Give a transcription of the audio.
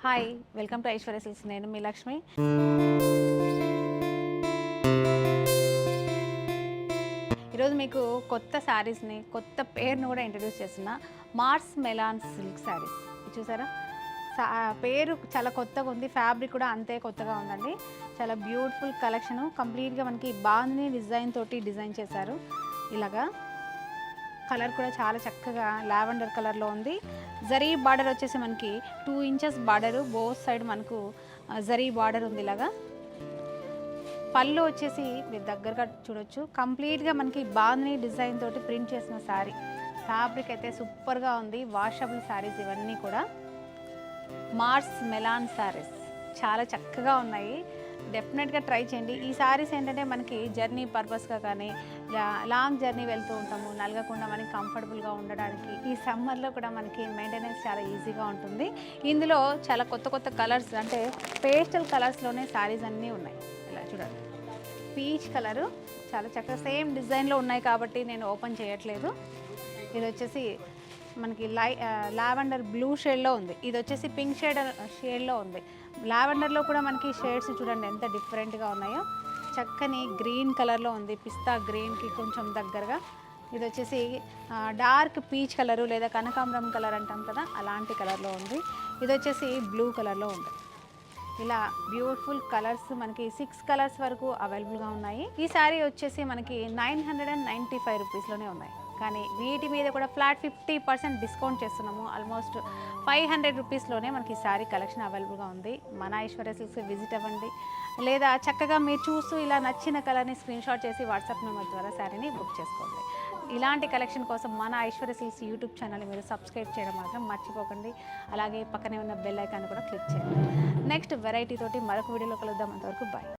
Hi welcome to Aishwarya silks. నేను మీ లక్ష్మి. ఈరోజు మీకు కొత్త శారీస్ని కొత్త పేరును కూడా ఇంట్రడ్యూస్ చేస్తున్నా. మార్స్ మెలాన్ సిల్క్ శారీస్ చూసారా. పేరు చాలా కొత్తగా ఉంది, ఫ్యాబ్రిక్ కూడా అంతే కొత్తగా ఉందండి. చాలా బ్యూటిఫుల్ కలెక్షను. కంప్లీట్గా మనకి బాందిని డిజైన్ తోటి డిజైన్ చేశారు. ఇలాగా కలర్ కూడా చాలా చక్కగా లావెండర్ కలర్లో ఉంది. జరీ బార్డర్ వచ్చేసి మనకి 2 ఇంచెస్ బార్డరు, బోత్ సైడ్ మనకు జరీ బార్డర్ ఉంది. ఇలాగా పళ్ళు వచ్చేసి మీరు దగ్గరగా చూడొచ్చు. కంప్లీట్గా మనకి బాందిని డిజైన్ తోటి ప్రింట్ చేసిన శారీ. ఫ్యాబ్రిక్ అయితే సూపర్గా ఉంది. వాషబుల్ శారీస్ ఇవన్నీ కూడా. మార్స్ మెలాన్ శారీస్ చాలా చక్కగా ఉన్నాయి. డెఫినెట్గా ట్రై చేయండి. ఈ శారీస్ ఏంటంటే మనకి జర్నీ పర్పస్గా కానీ లాంగ్ జర్నీ వెళ్తూ ఉంటాము, నలగకుండా మనకి కంఫర్టబుల్గా ఉండడానికి. ఈ సమ్మర్లో కూడా మనకి మెయింటెనెన్స్ చాలా ఈజీగా ఉంటుంది. ఇందులో చాలా కొత్త కొత్త కలర్స్, అంటే పేస్టల్ కలర్స్లోనే శారీస్ అన్నీ ఉన్నాయి. ఇలా చూడండి, పీచ్ కలరు చాలా చక్కగా సేమ్ డిజైన్లో ఉన్నాయి కాబట్టి నేను ఓపెన్ చేయట్లేదు. ఇది వచ్చేసి మనకి లావెండర్ బ్లూ షేడ్లో ఉంది. ఇది వచ్చేసి పింక్ షేడ్లో ఉంది. లావెండర్లో కూడా మనకి షేడ్స్ చూడండి ఎంత డిఫరెంట్గా ఉన్నాయో. చక్కని గ్రీన్ కలర్లో ఉంది, పిస్తా గ్రీన్కి కొంచెం దగ్గరగా. ఇది వచ్చేసి డార్క్ పీచ్ కలరు లేదా కనకాంబరం కలర్ అంటాం కదా, అలాంటి కలర్లో ఉంది. ఇది వచ్చేసి బ్లూ కలర్లో ఉంది. ఇలా బ్యూటిఫుల్ కలర్స్ మనకి 6 కలర్స్ వరకు అవైలబుల్గా ఉన్నాయి. ఈ శారీ వచ్చేసి మనకి 995 రూపీస్లోనే ఉన్నాయి. కానీ వీటి మీద కూడా ఫ్లాట్ 50% డిస్కౌంట్ చేస్తున్నాము. ఆల్మోస్ట్ 500 రూపీస్లోనే మనకి శారీ కలెక్షన్ అవైలబుల్గా ఉంది. మన ఐశ్వర్య సిల్క్స్ విజిట్ అవ్వండి, లేదా చక్కగా మీరు చూస్తూ ఇలా నచ్చిన కలర్ని స్క్రీన్షాట్ చేసి వాట్సాప్ నెంబర్ ద్వారా శారీని బుక్ చేసుకోండి. ఇలాంటి కలెక్షన్ కోసం మన ఐశ్వర్య సిల్క్స్ యూట్యూబ్ ఛానల్ మీరు సబ్స్క్రైబ్ చేయడం మాత్రం మర్చిపోకండి. అలాగే పక్కనే ఉన్న బెల్ ఐకాన్ కూడా క్లిక్ చేయండి. నెక్స్ట్ వెరైటీ తోటి మరొక వీడియోలో కలుద్దాం. అంతవరకు బాయ్.